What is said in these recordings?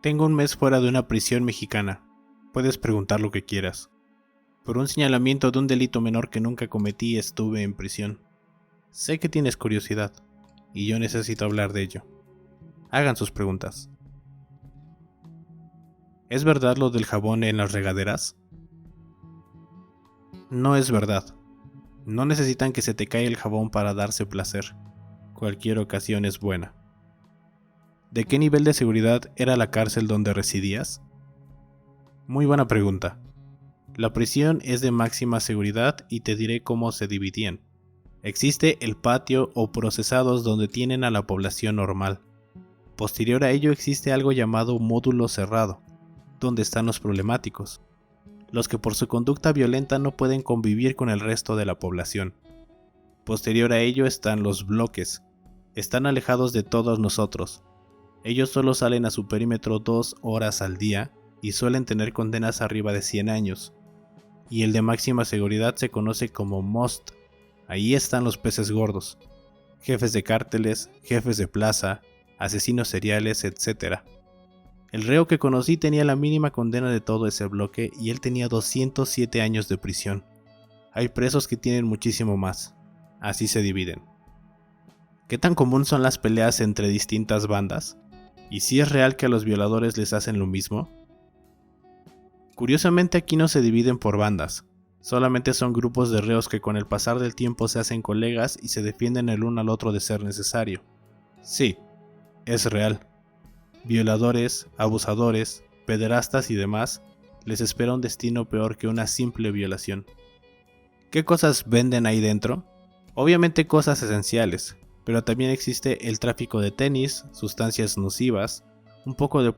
Tengo un mes fuera de una prisión mexicana. Puedes preguntar lo que quieras. Por un señalamiento de un delito menor que nunca cometí estuve en prisión. Sé que tienes curiosidad, y yo necesito hablar de ello. Hagan sus preguntas. ¿Es verdad lo del jabón en las regaderas? No es verdad. No necesitan que se te caiga el jabón para darse placer. Cualquier ocasión es buena. ¿De qué nivel de seguridad era la cárcel donde residías? Muy buena pregunta. La prisión es de máxima seguridad y te diré cómo se dividían. Existe el patio o procesados donde tienen a la población normal. Posterior a ello existe algo llamado módulo cerrado, donde están los problemáticos, los que por su conducta violenta no pueden convivir con el resto de la población. Posterior a ello están los bloques, están alejados de todos nosotros. Ellos solo salen a su perímetro 2 horas al día y suelen tener condenas arriba de 100 años. Y el de máxima seguridad se conoce como MOST. Ahí están los peces gordos, jefes de cárteles, jefes de plaza, asesinos seriales, etc. El reo que conocí tenía la mínima condena de todo ese bloque y él tenía 207 años de prisión. Hay presos que tienen muchísimo más. Así se dividen. ¿Qué tan común son las peleas entre distintas bandas? ¿Y si es real que a los violadores les hacen lo mismo? Curiosamente aquí no se dividen por bandas, solamente son grupos de reos que con el pasar del tiempo se hacen colegas y se defienden el uno al otro de ser necesario. Sí, es real. Violadores, abusadores, pederastas y demás, les espera un destino peor que una simple violación. ¿Qué cosas venden ahí dentro? Obviamente cosas esenciales, pero también existe el tráfico de tenis, sustancias nocivas, un poco de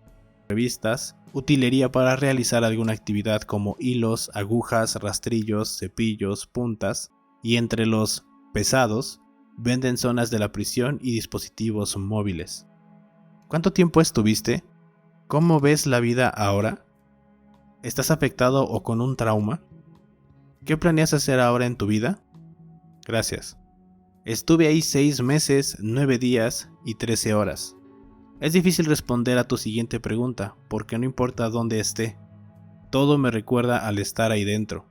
revistas, utilería para realizar alguna actividad como hilos, agujas, rastrillos, cepillos, puntas, y entre los pesados, venden zonas de la prisión y dispositivos móviles. ¿Cuánto tiempo estuviste? ¿Cómo ves la vida ahora? ¿Estás afectado o con un trauma? ¿Qué planeas hacer ahora en tu vida? Gracias. Estuve ahí 6 meses, 9 días y 13 horas. Es difícil responder a tu siguiente pregunta, porque no importa dónde esté. Todo me recuerda al estar ahí dentro.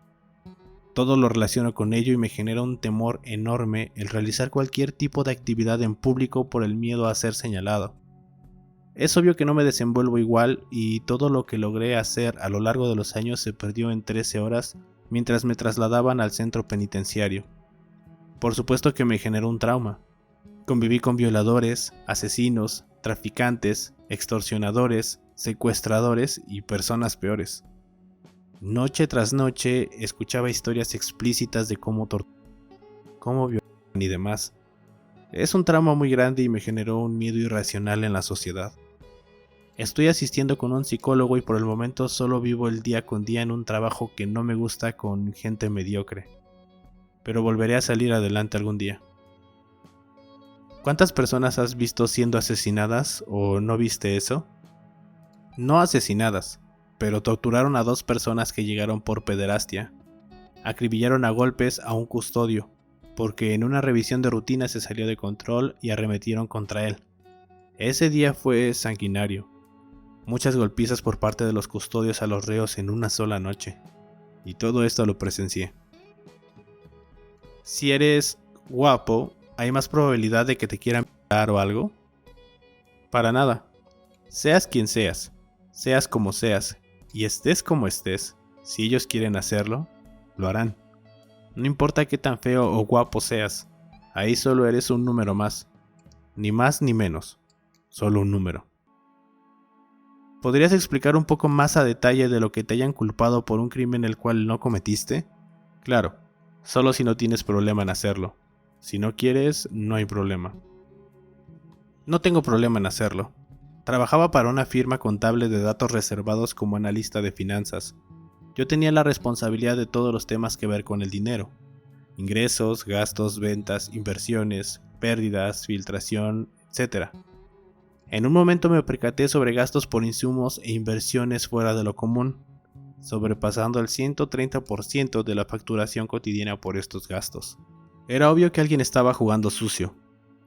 Todo lo relaciono con ello y me genera un temor enorme el realizar cualquier tipo de actividad en público por el miedo a ser señalado. Es obvio que no me desenvuelvo igual y todo lo que logré hacer a lo largo de los años se perdió en 13 horas mientras me trasladaban al centro penitenciario. Por supuesto que me generó un trauma. Conviví con violadores, asesinos, traficantes, extorsionadores, secuestradores y personas peores. Noche tras noche escuchaba historias explícitas de cómo violaban y demás. Es un trauma muy grande y me generó un miedo irracional en la sociedad. Estoy asistiendo con un psicólogo y por el momento solo vivo el día con día en un trabajo que no me gusta con gente mediocre. Pero volveré a salir adelante algún día. ¿Cuántas personas has visto siendo asesinadas o no viste eso? No asesinadas, pero torturaron a 2 personas que llegaron por pederastia. Acribillaron a golpes a un custodio, porque en una revisión de rutina se salió de control y arremetieron contra él. Ese día fue sanguinario. Muchas golpizas por parte de los custodios a los reos en una sola noche. Y todo esto lo presencié. Si eres guapo, ¿hay más probabilidad de que te quieran violar o algo? Para nada. Seas quien seas, seas como seas, y estés como estés, si ellos quieren hacerlo, lo harán. No importa qué tan feo o guapo seas, ahí solo eres un número más. Ni más ni menos, solo un número. ¿Podrías explicar un poco más a detalle de lo que te hayan culpado por un crimen el cual no cometiste? Claro, solo si no tienes problema en hacerlo. Si no quieres, no hay problema. No tengo problema en hacerlo. Trabajaba para una firma contable de datos reservados como analista de finanzas. Yo tenía la responsabilidad de todos los temas que ver con el dinero. Ingresos, gastos, ventas, inversiones, pérdidas, filtración, etc. En un momento me percaté sobre gastos por insumos e inversiones fuera de lo común, sobrepasando el 130% de la facturación cotidiana por estos gastos. Era obvio que alguien estaba jugando sucio.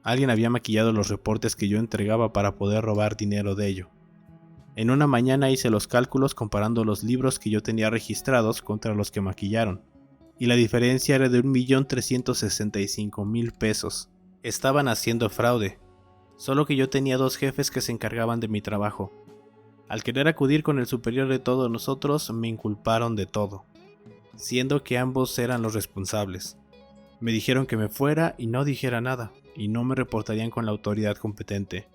Alguien había maquillado los reportes que yo entregaba para poder robar dinero de ello. En una mañana hice los cálculos comparando los libros que yo tenía registrados contra los que maquillaron, y la diferencia era de 1.365.000 pesos. Estaban haciendo fraude, solo que yo tenía 2 jefes que se encargaban de mi trabajo. Al querer acudir con el superior de todos nosotros, me inculparon de todo, siendo que ambos eran los responsables. Me dijeron que me fuera y no dijera nada, y no me reportarían con la autoridad competente.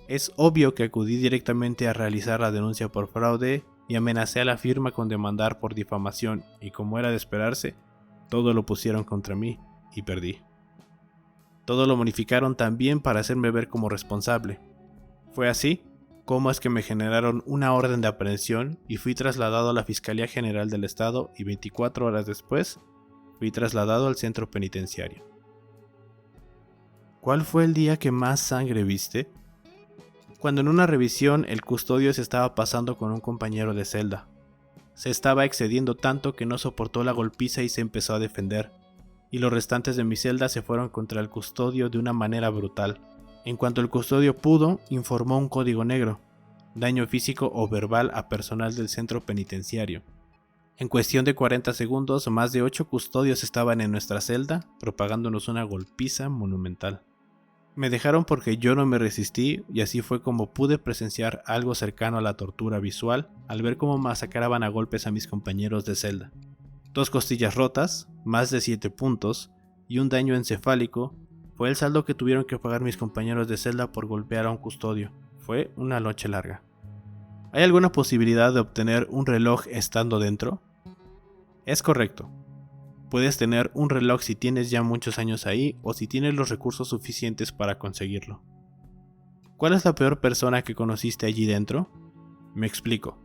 Es obvio que acudí directamente a realizar la denuncia por fraude y amenacé a la firma con demandar por difamación, y como era de esperarse, todo lo pusieron contra mí y perdí. Todo lo modificaron también para hacerme ver como responsable. Fue así como es que me generaron una orden de aprehensión y fui trasladado a la Fiscalía General del Estado, y 24 horas después fui trasladado al centro penitenciario. ¿Cuál fue el día que más sangre viste? Cuando en una revisión el custodio se estaba pasando con un compañero de celda. Se estaba excediendo tanto que no soportó la golpiza y se empezó a defender, y los restantes de mi celda se fueron contra el custodio de una manera brutal. En cuanto el custodio pudo, informó un código negro: daño físico o verbal a personal del centro penitenciario. En cuestión de 40 segundos, más de 8 custodios estaban en nuestra celda, propagándonos una golpiza monumental. Me dejaron porque yo no me resistí, y así fue como pude presenciar algo cercano a la tortura visual al ver cómo masacraban a golpes a mis compañeros de celda. 2 costillas rotas, más de 7 puntos y un daño encefálico fue el saldo que tuvieron que pagar mis compañeros de celda por golpear a un custodio. Fue una noche larga. ¿Hay alguna posibilidad de obtener un reloj estando dentro? Es correcto. Puedes tener un reloj si tienes ya muchos años ahí o si tienes los recursos suficientes para conseguirlo. ¿Cuál es la peor persona que conociste allí dentro? Me explico.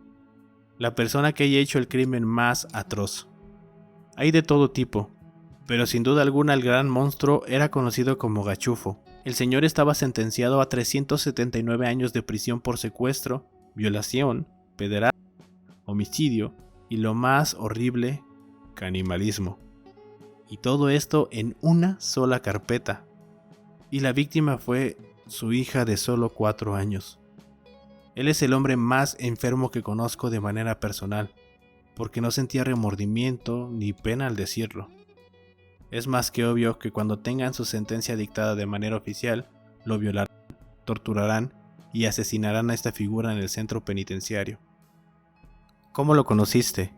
La persona que haya hecho el crimen más atroz. Hay de todo tipo, pero sin duda alguna el gran monstruo era conocido como Gachufo. El señor estaba sentenciado a 379 años de prisión por secuestro, violación, pederastia, homicidio y lo más horrible, canibalismo. Y todo esto en una sola carpeta. Y la víctima fue su hija de solo 4 años. Él es el hombre más enfermo que conozco de manera personal, porque no sentía remordimiento ni pena al decirlo. Es más que obvio que cuando tengan su sentencia dictada de manera oficial, lo violarán, torturarán y asesinarán a esta figura en el centro penitenciario. ¿Cómo lo conociste?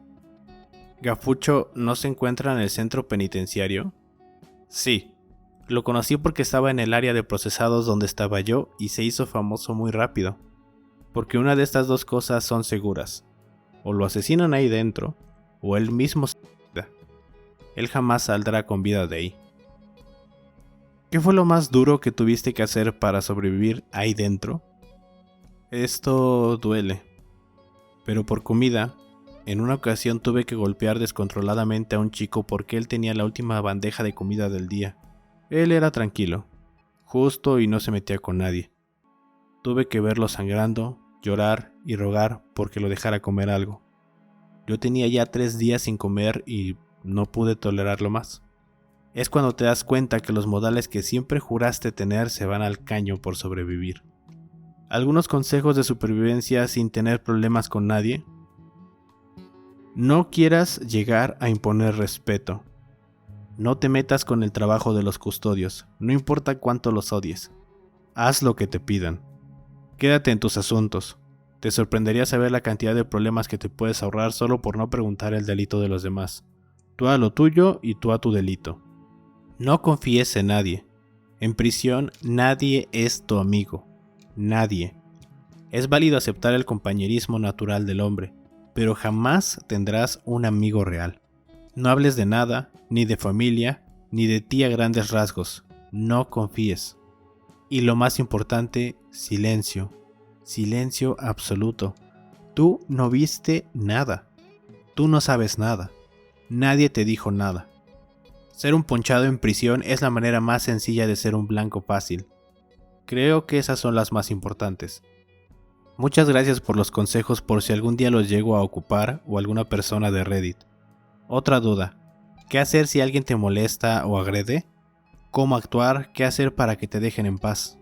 ¿Gafucho no se encuentra en el centro penitenciario? Sí, lo conocí porque estaba en el área de procesados donde estaba yo y se hizo famoso muy rápido, porque una de estas 2 cosas son seguras: o lo asesinan ahí dentro, o él mismo se suicida. Él jamás saldrá con vida de ahí. ¿Qué fue lo más duro que tuviste que hacer para sobrevivir ahí dentro? Esto duele, pero por comida, en una ocasión tuve que golpear descontroladamente a un chico porque él tenía la última bandeja de comida del día. Él era tranquilo, justo y no se metía con nadie. Tuve que verlo sangrando, llorar y rogar porque lo dejara comer algo. Yo tenía ya 3 días sin comer y no pude tolerarlo más. Es cuando te das cuenta que los modales que siempre juraste tener se van al caño por sobrevivir. ¿Algunos consejos de supervivencia sin tener problemas con nadie? No quieras llegar a imponer respeto. No te metas con el trabajo de los custodios, no importa cuánto los odies. Haz lo que te pidan. Quédate en tus asuntos. Te sorprendería saber la cantidad de problemas que te puedes ahorrar solo por no preguntar el delito de los demás. Tú a lo tuyo y tú a tu delito. No confíes en nadie. En prisión nadie es tu amigo. Nadie. Es válido aceptar el compañerismo natural del hombre, pero jamás tendrás un amigo real. No hables de nada, ni de familia, ni de ti a grandes rasgos. No confíes. Y lo más importante, silencio. Silencio absoluto. Tú no viste nada. Tú no sabes nada. Nadie te dijo nada. Ser un ponchado en prisión es la manera más sencilla de ser un blanco fácil. Creo que esas son las más importantes. Muchas gracias por los consejos por si algún día los llego a ocupar o alguna persona de Reddit. Otra duda. ¿Qué hacer si alguien te molesta o agrede? ¿Cómo actuar? ¿Qué hacer para que te dejen en paz?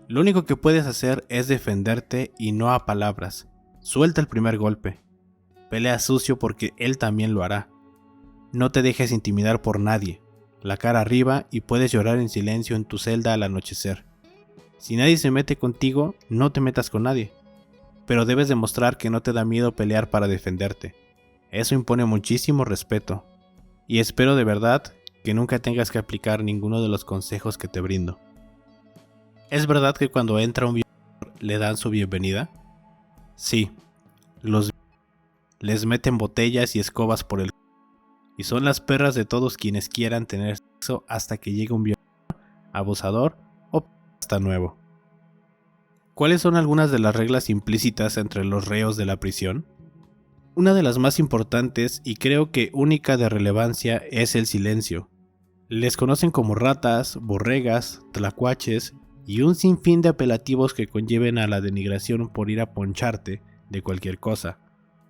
Lo único que puedes hacer es defenderte y no a palabras. Suelta el primer golpe. Pelea sucio porque él también lo hará. No te dejes intimidar por nadie. La cara arriba y puedes llorar en silencio en tu celda al anochecer. Si nadie se mete contigo, no te metas con nadie. Pero debes demostrar que no te da miedo pelear para defenderte. Eso impone muchísimo respeto. Y espero de verdad que nunca tengas que aplicar ninguno de los consejos que te brindo. ¿Es verdad que cuando entra un violador le dan su bienvenida? Sí, los les meten botellas y escobas por el y son las perras de todos quienes quieran tener sexo hasta que llegue un violador, abusador o hasta nuevo. ¿Cuáles son algunas de las reglas implícitas entre los reos de la prisión? Una de las más importantes y creo que única de relevancia es el silencio. Les conocen como ratas, borregas, tlacuaches y un sinfín de apelativos que conlleven a la denigración por ir a poncharte de cualquier cosa.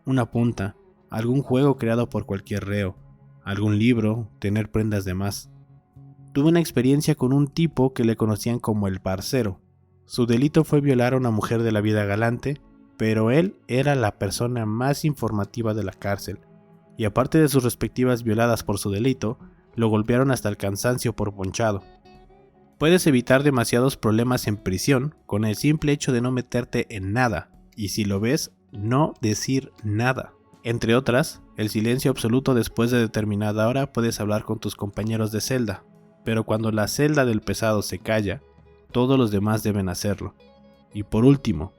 Una punta, algún juego creado por cualquier reo, algún libro, tener prendas de más. Tuve una experiencia con un tipo que le conocían como el parcero. Su delito fue violar a una mujer de la vida galante, pero él era la persona más informativa de la cárcel, y aparte de sus respectivas violadas por su delito, lo golpearon hasta el cansancio por ponchado. Puedes evitar demasiados problemas en prisión con el simple hecho de no meterte en nada, y si lo ves, no decir nada. Entre otras, el silencio absoluto después de determinada hora puedes hablar con tus compañeros de celda, pero cuando la celda del pesado se calla, todos los demás deben hacerlo. Y por último,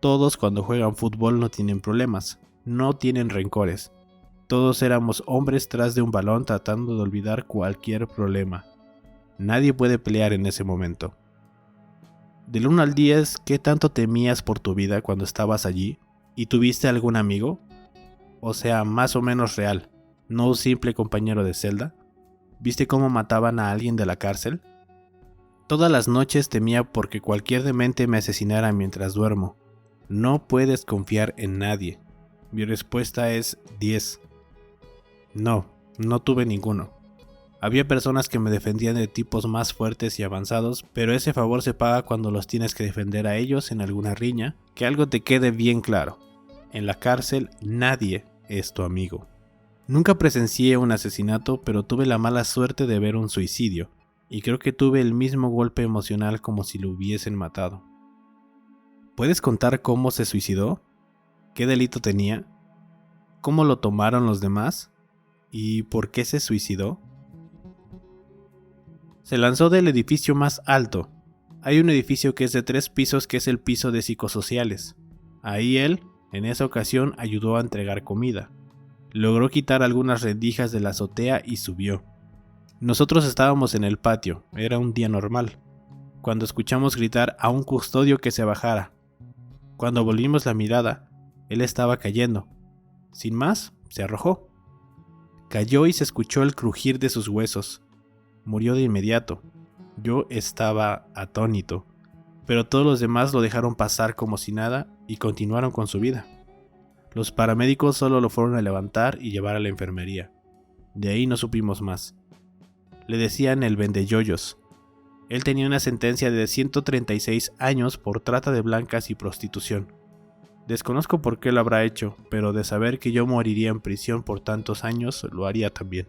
todos cuando juegan fútbol no tienen problemas, no tienen rencores. Todos éramos hombres tras de un balón tratando de olvidar cualquier problema. Nadie puede pelear en ese momento. Del 1 al 10, ¿qué tanto temías por tu vida cuando estabas allí? ¿Y tuviste algún amigo? O sea, más o menos real, no un simple compañero de celda. ¿Viste cómo mataban a alguien de la cárcel? Todas las noches temía porque cualquier demente me asesinara mientras duermo. No puedes confiar en nadie. Mi respuesta es 10. No tuve ninguno. Había personas que me defendían de tipos más fuertes y avanzados, pero ese favor se paga cuando los tienes que defender a ellos en alguna riña. Que algo te quede bien claro. En la cárcel nadie es tu amigo. Nunca presencié un asesinato, pero tuve la mala suerte de ver un suicidio, y creo que tuve el mismo golpe emocional como si lo hubiesen matado. ¿Puedes contar cómo se suicidó? ¿Qué delito tenía? ¿Cómo lo tomaron los demás? ¿Y por qué se suicidó? Se lanzó del edificio más alto. Hay un edificio que es de 3 pisos que es el piso de psicosociales. Ahí él, en esa ocasión, ayudó a entregar comida. Logró quitar algunas rendijas de la azotea y subió. Nosotros estábamos en el patio, era un día normal, cuando escuchamos gritar a un custodio que se bajara. Cuando volvimos la mirada, él estaba cayendo. Sin más, se arrojó. Cayó y se escuchó el crujir de sus huesos. Murió de inmediato. Yo estaba atónito, pero todos los demás lo dejaron pasar como si nada y continuaron con su vida. Los paramédicos solo lo fueron a levantar y llevar a la enfermería. De ahí no supimos más. Le decían el vendeyoyos. Él tenía una sentencia de 136 años por trata de blancas y prostitución. Desconozco por qué lo habrá hecho, pero de saber que yo moriría en prisión por tantos años, lo haría también.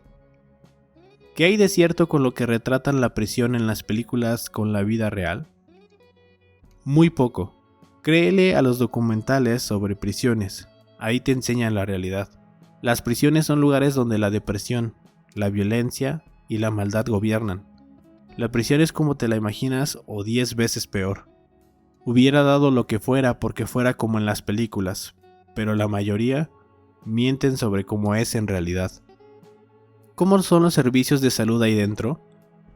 ¿Qué hay de cierto con lo que retratan la prisión en las películas con la vida real? Muy poco. Créele a los documentales sobre prisiones. Ahí te enseñan la realidad. Las prisiones son lugares donde la depresión, la violencia y la maldad gobiernan. La prisión es como te la imaginas o 10 veces peor. Hubiera dado lo que fuera porque fuera como en las películas, pero la mayoría mienten sobre cómo es en realidad. ¿Cómo son los servicios de salud ahí dentro?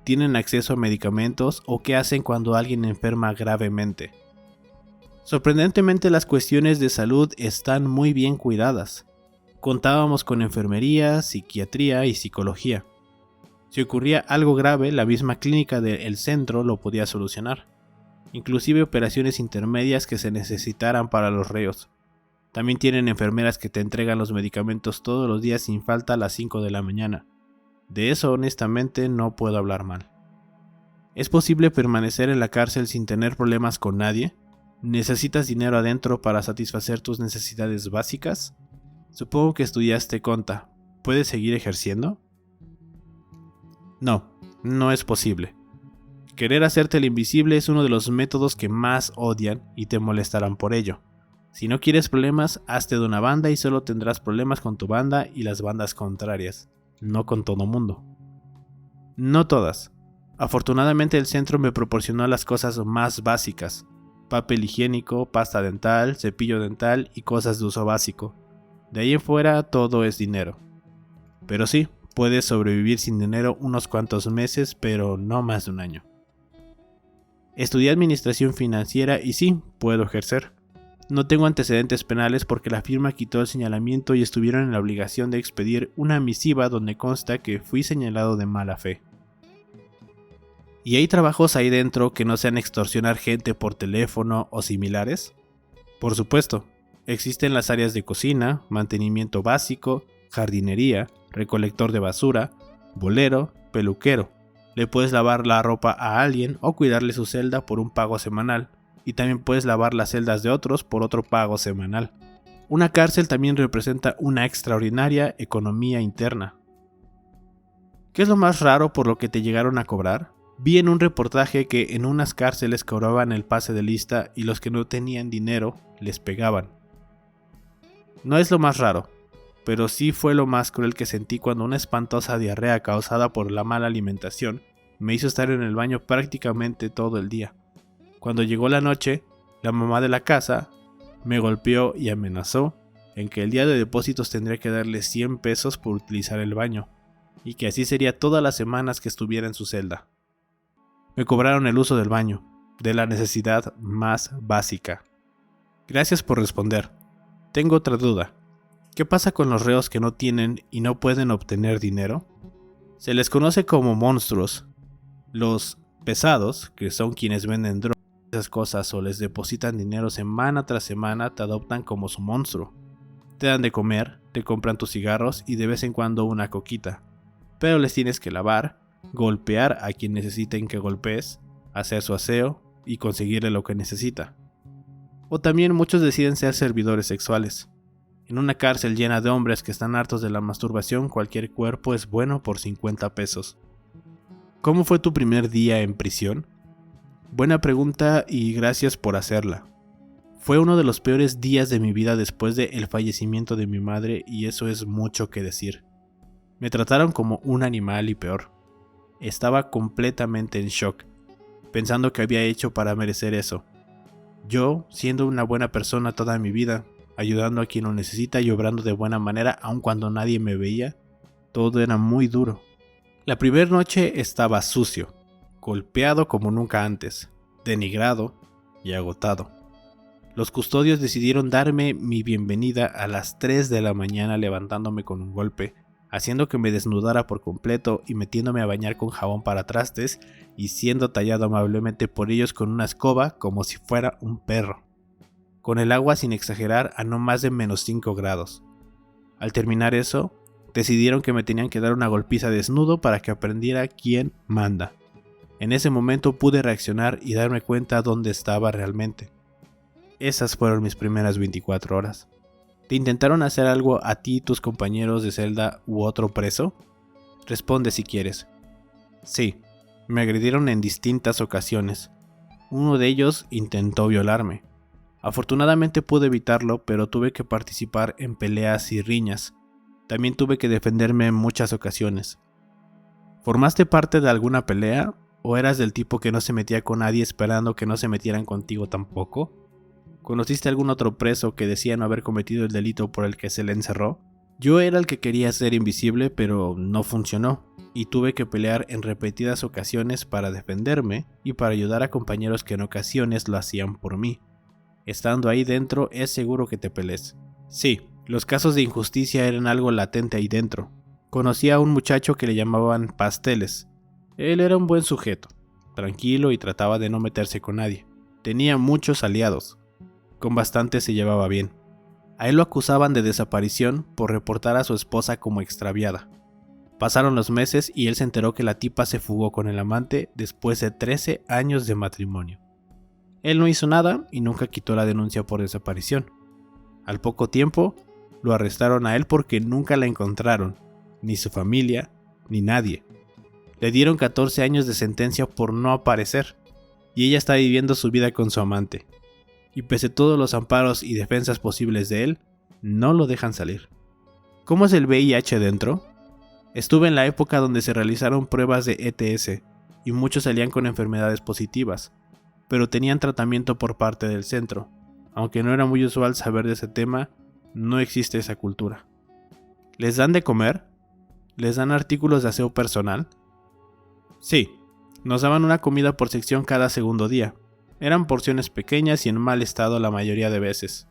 ¿Tienen acceso a medicamentos o qué hacen cuando alguien enferma gravemente? Sorprendentemente las cuestiones de salud están muy bien cuidadas. Contábamos con enfermería, psiquiatría y psicología. Si ocurría algo grave, la misma clínica del centro lo podía solucionar. Inclusive operaciones intermedias que se necesitaran para los reos. También tienen enfermeras que te entregan los medicamentos todos los días sin falta a las 5 de la mañana. De eso honestamente no puedo hablar mal. ¿Es posible permanecer en la cárcel sin tener problemas con nadie? ¿Necesitas dinero adentro para satisfacer tus necesidades básicas? Supongo que estudiaste conta. ¿Puedes seguir ejerciendo? No, no es posible. Querer hacerte el invisible es uno de los métodos que más odian y te molestarán por ello. Si no quieres problemas, hazte de una banda y solo tendrás problemas con tu banda y las bandas contrarias, no con todo mundo. No todas. Afortunadamente el centro me proporcionó las cosas más básicas: papel higiénico, pasta dental, cepillo dental y cosas de uso básico. De ahí en fuera todo es dinero. Pero sí, puedes sobrevivir sin dinero unos cuantos meses, pero no más de un año. Estudié administración financiera y sí, puedo ejercer. No tengo antecedentes penales porque la firma quitó el señalamiento y estuvieron en la obligación de expedir una misiva donde consta que fui señalado de mala fe. ¿Y hay trabajos ahí dentro que no sean extorsionar gente por teléfono o similares? Por supuesto, existen las áreas de cocina, mantenimiento básico, jardinería, recolector de basura, bolero, peluquero. Le puedes lavar la ropa a alguien o cuidarle su celda por un pago semanal, y también puedes lavar las celdas de otros por otro pago semanal. Una cárcel también representa una extraordinaria economía interna. ¿Qué es lo más raro por lo que te llegaron a cobrar? Vi en un reportaje que en unas cárceles cobraban el pase de lista y los que no tenían dinero les pegaban. No es lo más raro, pero sí fue lo más cruel que sentí cuando una espantosa diarrea causada por la mala alimentación me hizo estar en el baño prácticamente todo el día. Cuando llegó la noche, la mamá de la casa me golpeó y amenazó en que el día de depósitos tendría que darle 100 pesos por utilizar el baño, y que así sería todas las semanas que estuviera en su celda. Me cobraron el uso del baño, de la necesidad más básica. Gracias por responder. Tengo otra duda. ¿Qué pasa con los reos que no tienen y no pueden obtener dinero? Se les conoce como monstruos. Los pesados, que son quienes venden drogas, esas cosas o les depositan dinero semana tras semana, te adoptan como su monstruo. Te dan de comer, te compran tus cigarros y de vez en cuando una coquita. Pero les tienes que lavar, golpear a quien necesiten que golpees, hacer su aseo y conseguirle lo que necesita. O también muchos deciden ser servidores sexuales. En una cárcel llena de hombres que están hartos de la masturbación, cualquier cuerpo es bueno por 50 pesos. ¿Cómo fue tu primer día en prisión? Buena pregunta y gracias por hacerla. Fue uno de los peores días de mi vida después del fallecimiento de mi madre y eso es mucho que decir. Me trataron como un animal y peor. Estaba completamente en shock, pensando que había hecho para merecer eso. Yo, siendo una buena persona toda mi vida, ayudando a quien lo necesita y obrando de buena manera aun cuando nadie me veía, todo era muy duro. La primera noche estaba sucio, golpeado como nunca antes, denigrado y agotado. Los custodios decidieron darme mi bienvenida a las 3 de la mañana levantándome con un golpe, haciendo que me desnudara por completo y metiéndome a bañar con jabón para trastes y siendo tallado amablemente por ellos con una escoba como si fuera un perro, con el agua sin exagerar a no más de -5 grados. Al terminar eso, decidieron que me tenían que dar una golpiza desnudo para que aprendiera quién manda. En ese momento pude reaccionar y darme cuenta dónde estaba realmente. Esas fueron mis primeras 24 horas. ¿Te intentaron hacer algo a ti, tus compañeros de celda u otro preso? Responde si quieres. Sí, me agredieron en distintas ocasiones. Uno de ellos intentó violarme. Afortunadamente pude evitarlo, pero tuve que participar en peleas y riñas. También tuve que defenderme en muchas ocasiones. ¿Formaste parte de alguna pelea? ¿O eras del tipo que no se metía con nadie esperando que no se metieran contigo tampoco? ¿Conociste algún otro preso que decía no haber cometido el delito por el que se le encerró? Yo era el que quería ser invisible, pero no funcionó, y tuve que pelear en repetidas ocasiones para defenderme y para ayudar a compañeros que en ocasiones lo hacían por mí. Estando ahí dentro es seguro que te pelees. Sí, los casos de injusticia eran algo latente ahí dentro. Conocí a un muchacho que le llamaban Pasteles. Él era un buen sujeto, tranquilo y trataba de no meterse con nadie. Tenía muchos aliados. Con bastantes se llevaba bien. A él lo acusaban de desaparición por reportar a su esposa como extraviada. Pasaron los meses y él se enteró que la tipa se fugó con el amante después de 13 años de matrimonio. Él no hizo nada y nunca quitó la denuncia por desaparición. Al poco tiempo, lo arrestaron a él porque nunca la encontraron, ni su familia, ni nadie. Le dieron 14 años de sentencia por no aparecer, y ella está viviendo su vida con su amante. Y pese a todos los amparos y defensas posibles de él, no lo dejan salir. ¿Cómo es el VIH dentro? Estuve en la época donde se realizaron pruebas de ETS, y muchos salían con enfermedades positivas, pero tenían tratamiento por parte del centro. Aunque no era muy usual saber de ese tema, no existe esa cultura. ¿Les dan de comer? ¿Les dan artículos de aseo personal? Sí, nos daban una comida por sección cada segundo día. Eran porciones pequeñas y en mal estado la mayoría de veces.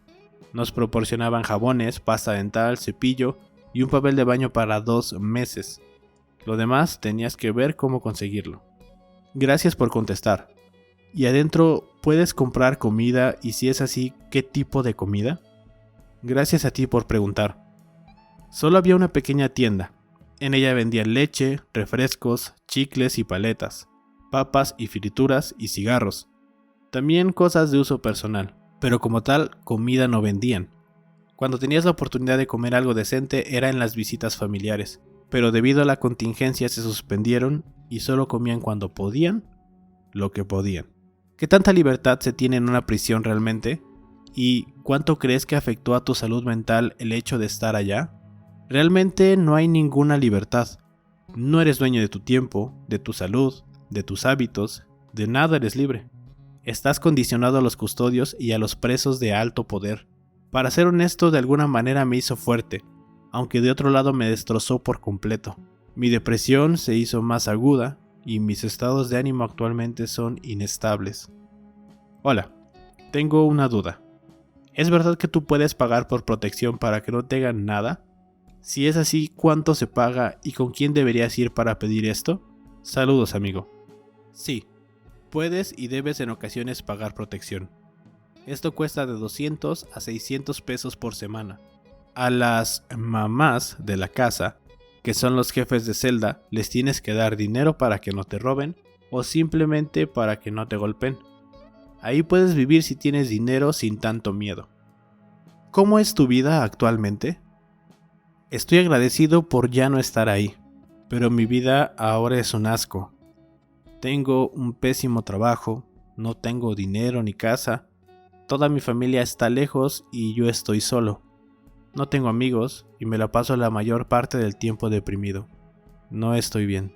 Nos proporcionaban jabones, pasta dental, cepillo y un papel de baño para 2 meses. Lo demás tenías que ver cómo conseguirlo. Gracias por contestar. ¿Y adentro puedes comprar comida y si es así, qué tipo de comida? Gracias a ti por preguntar. Solo había una pequeña tienda. En ella vendían leche, refrescos, chicles y paletas, papas y frituras y cigarros. También cosas de uso personal, pero como tal, comida no vendían. Cuando tenías la oportunidad de comer algo decente era en las visitas familiares, pero debido a la contingencia se suspendieron y solo comían cuando podían, lo que podían. ¿Qué tanta libertad se tiene en una prisión realmente? ¿Y cuánto crees que afectó a tu salud mental el hecho de estar allá? Realmente no hay ninguna libertad. No eres dueño de tu tiempo, de tu salud, de tus hábitos, de nada eres libre. Estás condicionado a los custodios y a los presos de alto poder. Para ser honesto, de alguna manera me hizo fuerte, aunque de otro lado me destrozó por completo. Mi depresión se hizo más aguda y mis estados de ánimo actualmente son inestables. Hola, tengo una duda. ¿Es verdad que tú puedes pagar por protección para que no te hagan nada? Si es así, ¿cuánto se paga y con quién deberías ir para pedir esto? Saludos, amigo. Sí, puedes y debes en ocasiones pagar protección. Esto cuesta de 200 a 600 pesos por semana. A las mamás de la casa, que son los jefes de celda, les tienes que dar dinero para que no te roben o simplemente para que no te golpeen. Ahí puedes vivir si tienes dinero sin tanto miedo. ¿Cómo es tu vida actualmente? Estoy agradecido por ya no estar ahí, pero mi vida ahora es un asco. Tengo un pésimo trabajo, no tengo dinero ni casa, toda mi familia está lejos y yo estoy solo. No tengo amigos y me la paso la mayor parte del tiempo deprimido. No estoy bien.